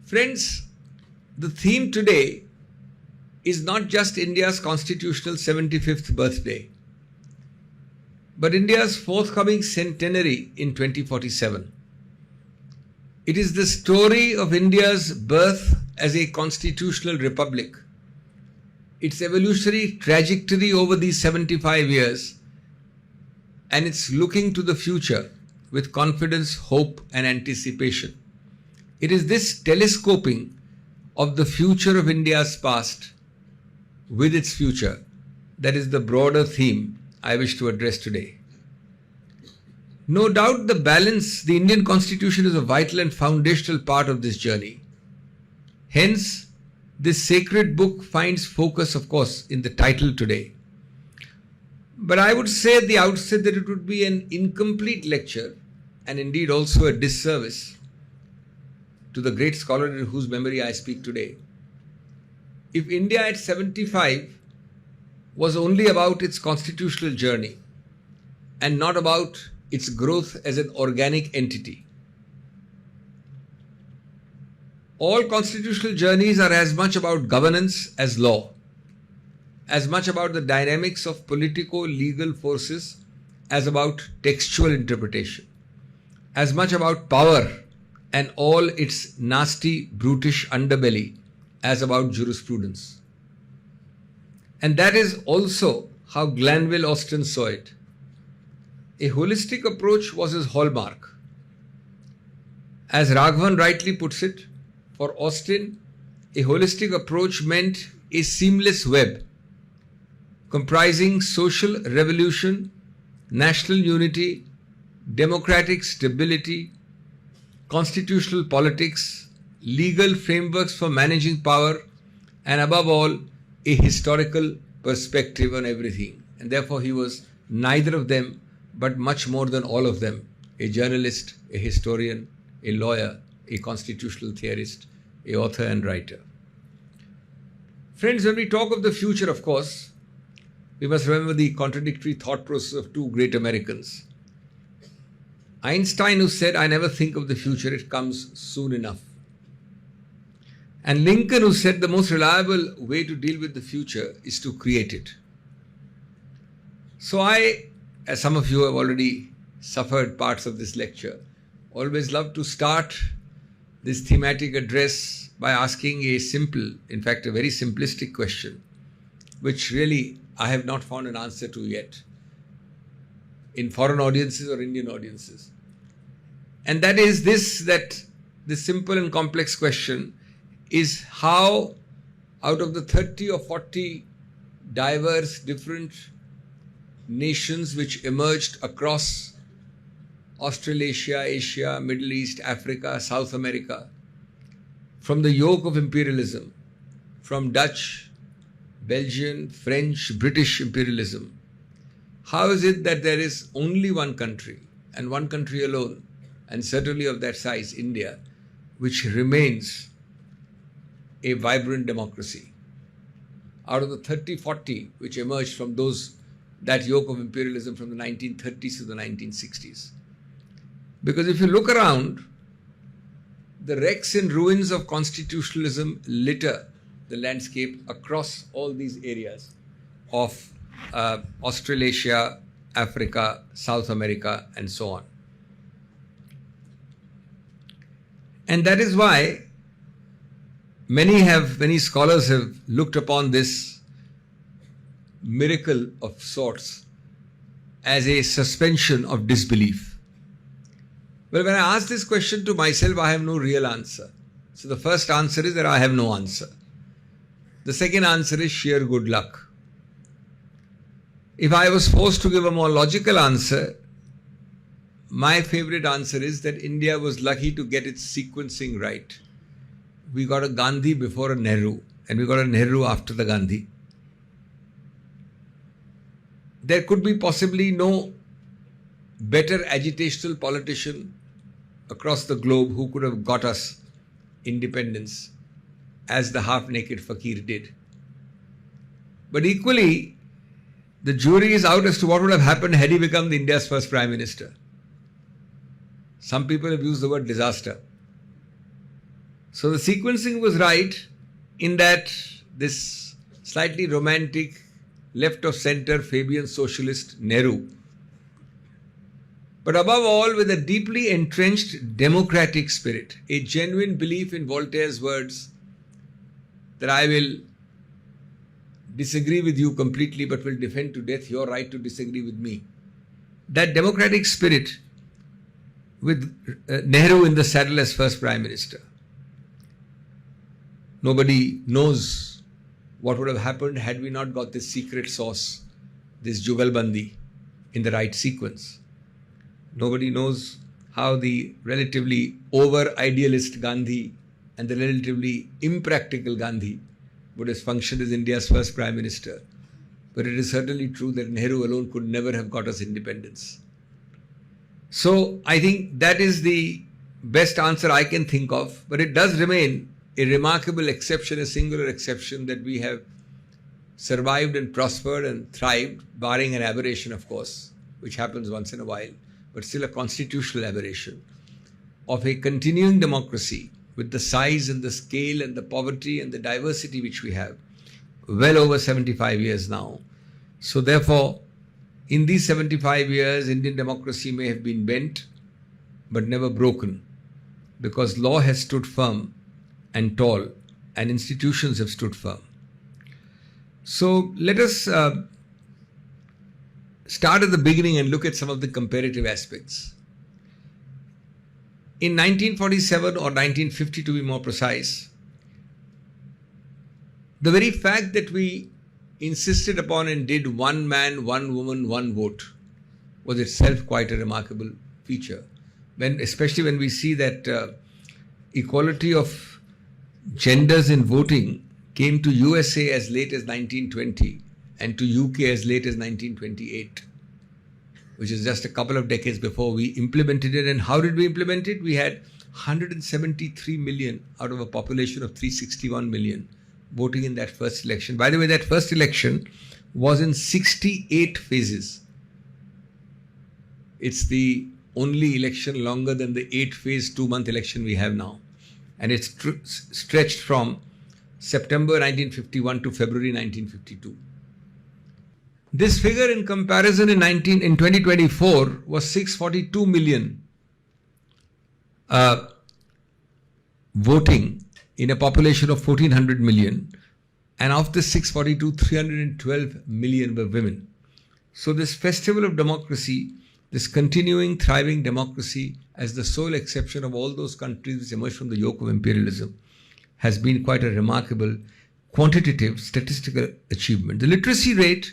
Friends, the theme today is not just India's constitutional 75th birthday, but India's forthcoming centenary in 2047. It is the story of India's birth as a constitutional republic, its evolutionary trajectory over these 75 years, and its looking to the future with confidence, hope, and anticipation. It is this telescoping of the future of India's past with its future that is the broader theme I wish to address today. No doubt the Indian Constitution is a vital and foundational part of this journey. Hence, this sacred book finds focus, of course, in the title today. But I would say at the outset that it would be an incomplete lecture and indeed also a disservice to the great scholar in whose memory I speak today if India at 75 was only about its constitutional journey and not about its growth as an organic entity. All constitutional journeys are as much about governance as law, as much about the dynamics of politico-legal forces as about textual interpretation, as much about power and all its nasty, brutish underbelly as about jurisprudence. And that is also how Glanville Austin saw it. A holistic approach was his hallmark. As Raghavan rightly puts it, for Austin, a holistic approach meant a seamless web comprising social revolution, national unity, democratic stability, constitutional politics, legal frameworks for managing power, and above all, a historical perspective on everything. And therefore, he was neither of them, but much more than all of them, a journalist, a historian, a lawyer, a constitutional theorist, a author and writer. Friends, when we talk of the future, of course, we must remember the contradictory thought process of two great Americans. Einstein, who said, "I never think of the future, it comes soon enough." And Lincoln, who said the most reliable way to deal with the future is to create it. So I, as some of you have already suffered parts of this lecture, always love to start this thematic address by asking a simple, in fact a very simplistic question, which really I have not found an answer to yet in foreign audiences or Indian audiences. And that is this simple and complex question is how out of the 30 or 40 diverse different nations which emerged across Australasia, Asia, Middle East, Africa, South America, from the yoke of imperialism, from Dutch, Belgian, French, British imperialism, how is it that there is only one country and one country alone, and certainly of that size, India, which remains a vibrant democracy? Out of the 30, 40 which emerged from that yoke of imperialism from the 1930s to the 1960s. Because if you look around, the wrecks and ruins of constitutionalism litter the landscape across all these areas of Australasia, Africa, South America, and so on. And that is why many scholars have looked upon this miracle of sorts as a suspension of disbelief. Well, when I ask this question to myself, I have no real answer. So the first answer is that I have no answer. The second answer is sheer good luck. If I was forced to give a more logical answer, my favorite answer is that India was lucky to get its sequencing right. We got a Gandhi before a Nehru, and we got a Nehru after the Gandhi. There could be possibly no better agitational politician across the globe who could have got us independence as the half-naked fakir did. But equally, the jury is out as to what would have happened had he become India's first Prime Minister. Some people have used the word disaster. So the sequencing was right in that this slightly romantic, left of center Fabian socialist Nehru, but above all with a deeply entrenched democratic spirit, a genuine belief in Voltaire's words that I will disagree with you completely but will defend to death your right to disagree with me. That democratic spirit with Nehru in the saddle as first Prime Minister. Nobody knows what would have happened had we not got this secret sauce, this Jugalbandi, in the right sequence. Nobody knows how the relatively over-idealist Gandhi and the relatively impractical Gandhi would have functioned as India's first Prime Minister. But it is certainly true that Nehru alone could never have got us independence. So I think that is the best answer I can think of. But it does remain a remarkable exception, a singular exception, that we have survived and prospered and thrived, barring an aberration, of course, which happens once in a while, but still a constitutional aberration, of a continuing democracy with the size and the scale and the poverty and the diversity which we have, well over 75 years now. So therefore, in these 75 years, Indian democracy may have been bent, but never broken, because law has stood firm and tall, and institutions have stood firm. So let us start at the beginning and look at some of the comparative aspects. In 1947 or 1950 to be more precise, the very fact that we insisted upon and did one man, one woman, one vote was itself quite a remarkable feature. Especially when we see that equality of genders in voting came to USA as late as 1920 and to UK as late as 1928, which is just a couple of decades before we implemented it. And how did we implement it? We had 173 million out of a population of 361 million voting in that first election. By the way, that first election was in 68 phases. It's the only election longer than the 8-phase 2-month election we have now. And it's stretched from September 1951 to February 1952. This figure in comparison in 2024 was 642 million voting in a population of 1400 million, and of the 642, 312 million were women. So this festival of democracy, this continuing thriving democracy as the sole exception of all those countries which emerged from the yoke of imperialism, has been quite a remarkable quantitative statistical achievement. The literacy rate,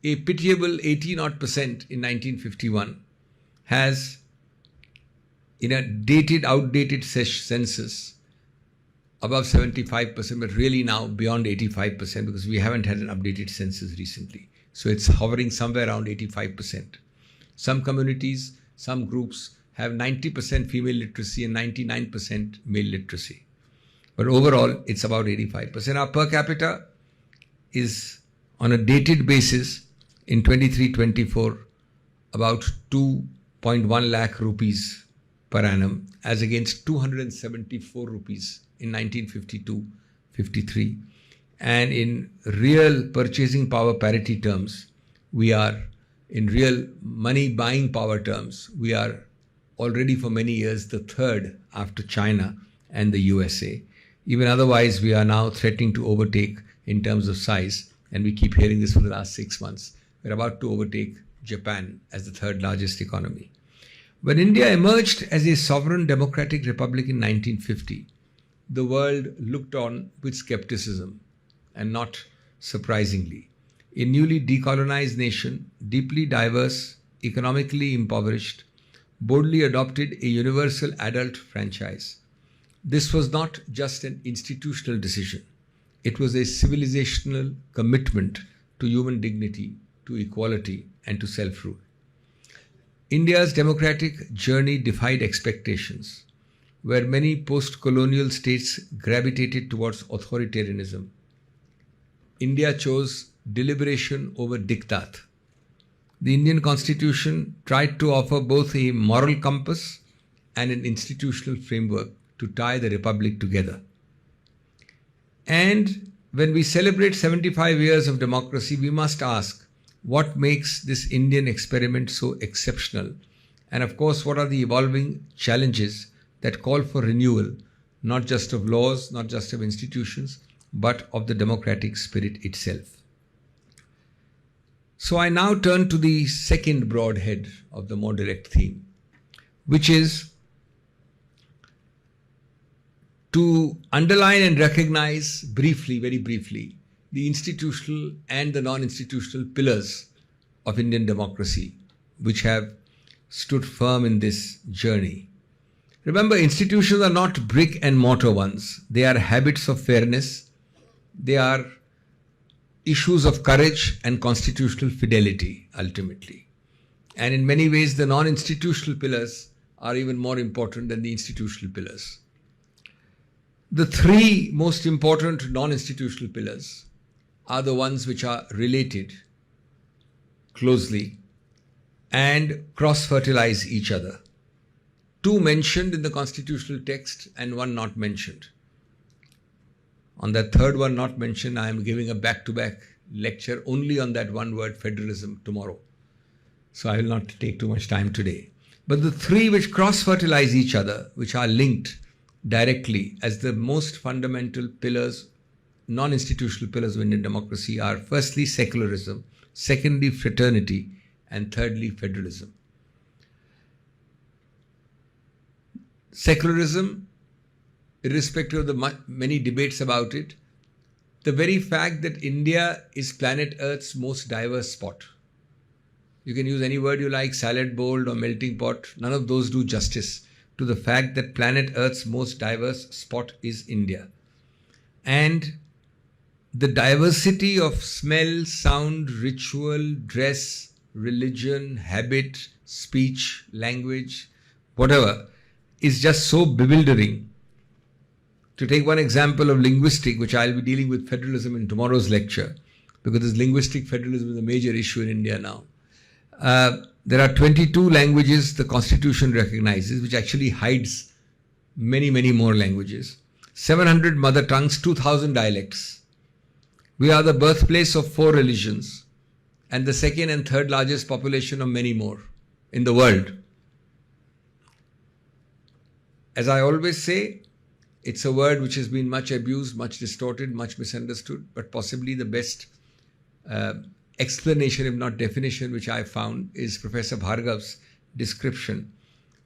a pitiable 80% in 1951, has, in a outdated census, above 75%, but really now beyond 85%, because we haven't had an updated census recently. So it's hovering somewhere around 85%. Some communities, some groups have 90% female literacy and 99% male literacy. But overall, it's about 85%. Our per capita is, on a dated basis, in 23-24, about 2.1 lakh rupees per annum, as against 274 rupees in 1952-53. And in real purchasing power parity terms, we are, in real money buying power terms, we are already for many years the third after China and the USA. Even otherwise, we are now threatening to overtake in terms of size, and we keep hearing this for the last 6 months. We're about to overtake Japan as the third largest economy. When India emerged as a sovereign democratic republic in 1950, the world looked on with skepticism, and not surprisingly. A newly decolonized nation, deeply diverse, economically impoverished, boldly adopted a universal adult franchise. This was not just an institutional decision. It was a civilizational commitment to human dignity, to equality, and to self-rule. India's democratic journey defied expectations. Where many post-colonial states gravitated towards authoritarianism, India chose deliberation over diktat. The Indian Constitution tried to offer both a moral compass and an institutional framework to tie the Republic together. And when we celebrate 75 years of democracy, we must ask what makes this Indian experiment so exceptional? And of course, what are the evolving challenges that call for renewal, not just of laws, not just of institutions, but of the democratic spirit itself? So I now turn to the second broad head of the more direct theme, which is to underline and recognize briefly, very briefly, the institutional and the non-institutional pillars of Indian democracy, which have stood firm in this journey. Remember, institutions are not brick and mortar ones. They are habits of fairness. They are issues of courage and constitutional fidelity, ultimately. And in many ways, the non-institutional pillars are even more important than the institutional pillars. The three most important non-institutional pillars are the ones which are related closely and cross-fertilize each other. Two mentioned in the constitutional text and one not mentioned. On that third one not mentioned, I am giving a back-to-back lecture only on that one word, federalism, tomorrow. So I will not take too much time today. But the three which cross-fertilize each other, which are linked directly as the most fundamental pillars, non-institutional pillars of Indian democracy, are firstly secularism, secondly fraternity, and thirdly federalism. Secularism, irrespective of the many debates about it, the very fact that India is planet Earth's most diverse spot. You can use any word you like, salad bowl or melting pot, none of those do justice to the fact that planet Earth's most diverse spot is India. And the diversity of smell, sound, ritual, dress, religion, habit, speech, language, whatever, is just so bewildering. To take one example of linguistic, which I'll be dealing with federalism in tomorrow's lecture, because this linguistic federalism is a major issue in India now. There are 22 languages the Constitution recognizes, which actually hides many, many more languages. 700 mother tongues, 2,000 dialects. We are the birthplace of 4 religions and the second and third largest population of many more in the world. As I always say, it's a word which has been much abused, much distorted, much misunderstood, but possibly the best explanation, if not definition, which I found is Professor Bhargav's description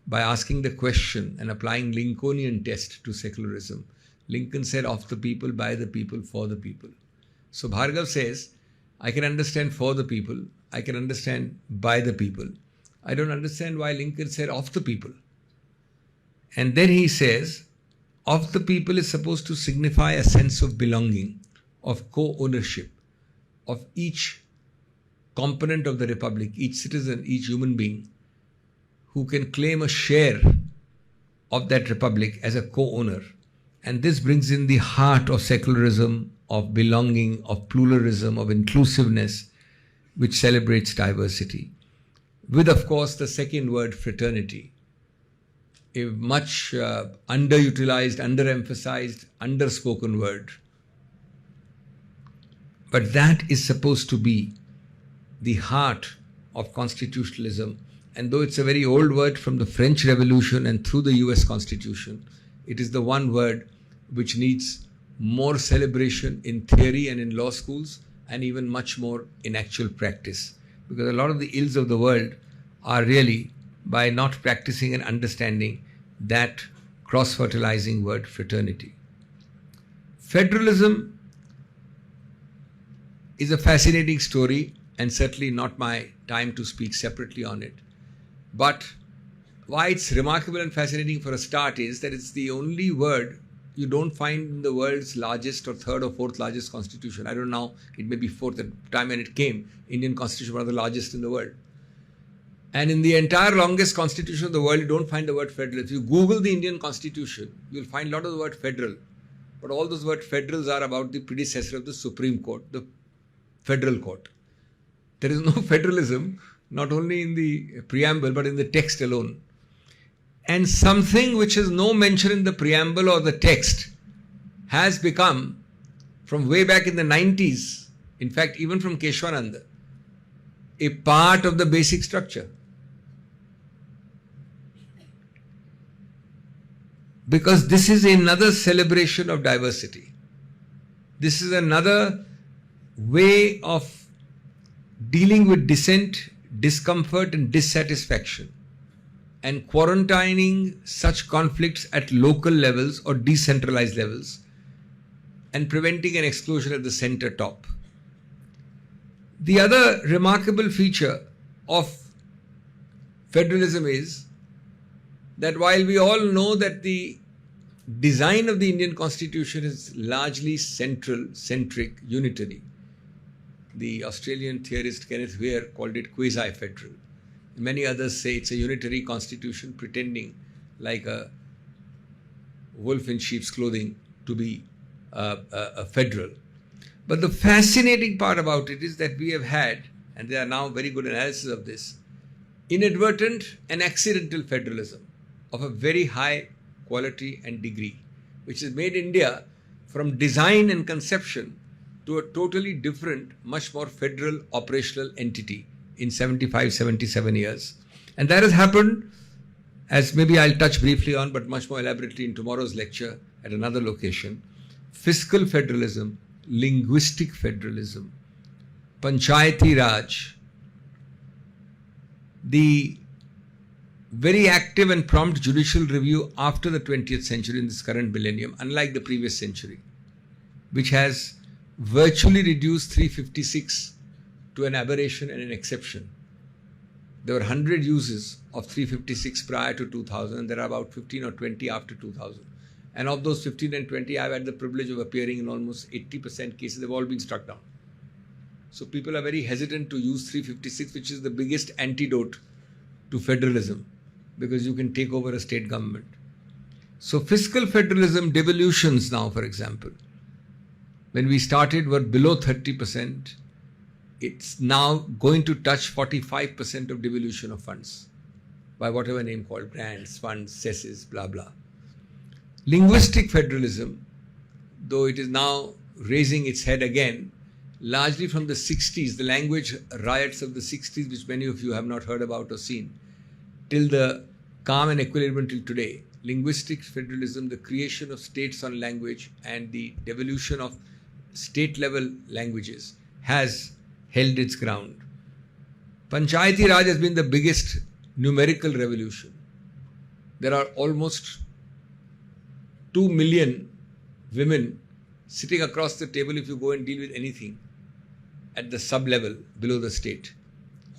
by asking the question and applying Lincolnian test to secularism. Lincoln said, of the people, by the people, for the people. So Bhargav says, I can understand for the people, I can understand by the people. I don't understand why Lincoln said of the people. And then he says, of the people is supposed to signify a sense of belonging, of co-ownership, of each component of the Republic, each citizen, each human being who can claim a share of that Republic as a co-owner. And this brings in the heart of secularism, of belonging, of pluralism, of inclusiveness, which celebrates diversity. With, of course, the second word, fraternity, a much underutilized, underemphasized, underspoken word. But that is supposed to be the heart of constitutionalism. And though it's a very old word from the French Revolution and through the US Constitution, it is the one word which needs more celebration in theory and in law schools, and even much more in actual practice. Because a lot of the ills of the world are really by not practicing and understanding that cross-fertilizing word, fraternity. Federalism is a fascinating story, and certainly not my time to speak separately on it. But why it's remarkable and fascinating for a start is that it's the only word you don't find in the world's largest or third or fourth largest constitution. I don't know, it may be fourth. At the time when it came, Indian constitution was the largest in the world. And in the entire longest constitution of the world, you don't find the word federal. If you Google the Indian constitution, you'll find a lot of the word federal. But all those words federals are about the predecessor of the Supreme Court, the federal court. There is no federalism, not only in the preamble, but in the text alone. And something which has no mention in the preamble or the text has become, from way back in the 90s, in fact even from Keshwananda, a part of the basic structure. Because this is another celebration of diversity. This is another way of dealing with dissent, discomfort and dissatisfaction, and quarantining such conflicts at local levels or decentralized levels, and preventing an explosion at the center top. The other remarkable feature of federalism is that while we all know that the design of the Indian Constitution is largely centric, unitary, the Australian theorist Kenneth Ware called it quasi-federal. Many others say it's a unitary constitution pretending like a wolf in sheep's clothing to be a federal. But the fascinating part about it is that we have had, and there are now very good analysis of this, inadvertent and accidental federalism of a very high quality and degree, which has made India from design and conception to a totally different, much more federal operational entity in 75, 77 years. And that has happened, as maybe I'll touch briefly on, but much more elaborately in tomorrow's lecture at another location. Fiscal federalism, linguistic federalism, Panchayati Raj, the very active and prompt judicial review after the 20th century in this current millennium, unlike the previous century, which has virtually reduced 356 to an aberration and an exception. There were 100 uses of 356 prior to 2000, and there are about 15 or 20 after 2000. And of those 15 and 20, I've had the privilege of appearing in almost 80% cases. They've all been struck down. So people are very hesitant to use 356, which is the biggest antidote to federalism, because you can take over a state government. So fiscal federalism devolutions now, for example, when we started were below 30%. It's now going to touch 45% of devolution of funds by whatever name called, grants, funds, cesses, blah, blah. Linguistic federalism, though it is now raising its head again, largely from the 60s, the language riots of the 60s, which many of you have not heard about or seen, till the calm and equilibrium till today. Linguistic federalism, the creation of states on language and the devolution of state-level languages, has held its ground. Panchayati Raj has been the biggest numerical revolution. There are almost 2 million women sitting across the table if you go and deal with anything at the sub-level below the state.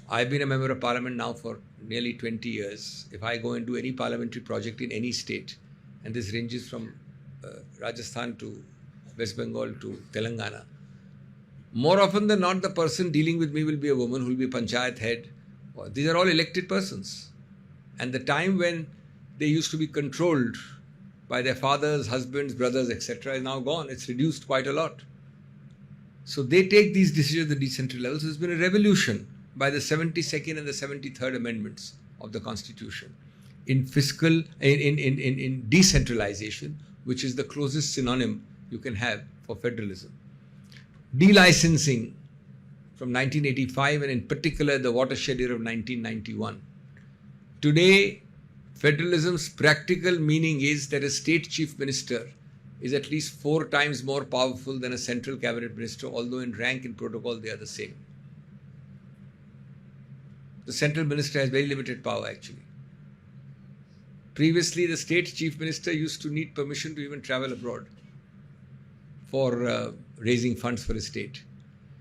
I've been a member of parliament now for nearly 20 years. If I go and do any parliamentary project in any state, and this ranges from Rajasthan to West Bengal to Telangana, more often than not, the person dealing with me will be a woman who will be panchayat head. These are all elected persons. And the time when they used to be controlled by their fathers, husbands, brothers, etc. is now gone. It's reduced quite a lot. So they take these decisions at the decentral levels. There's been a revolution by the 72nd and the 73rd amendments of the Constitution in fiscal, in decentralization, which is the closest synonym you can have for federalism. Delicensing from 1985, and in particular the watershed year of 1991. Today, federalism's practical meaning is that a state chief minister is at least 4 times more powerful than a central cabinet minister, although in rank and protocol they are the same. The central minister has very limited power actually. Previously, the state chief minister used to need permission to even travel abroad for raising funds for a state.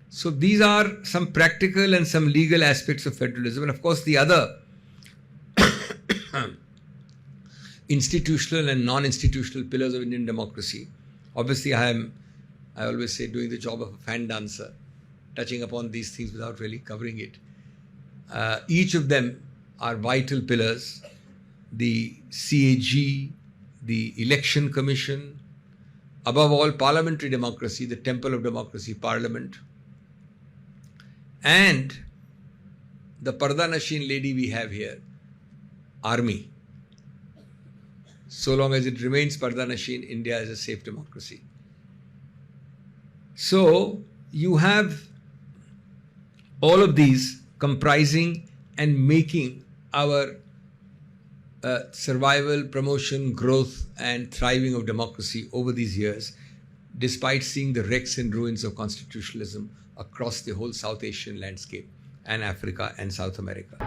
So these are some practical and some legal aspects of federalism. And of course, the other institutional and non-institutional pillars of Indian democracy. Obviously, I always say, doing the job of a fan dancer, touching upon these things without really covering it. Each of them are vital pillars. The CAG, the Election Commission, above all, parliamentary democracy, the temple of democracy, parliament, and the Parda Nashin lady we have here, army. so long as it remains Pardanashi, India is a safe democracy. So you have all of these comprising and making our survival, promotion, growth and thriving of democracy over these years, despite seeing the wrecks and ruins of constitutionalism across the whole South Asian landscape and Africa and South America.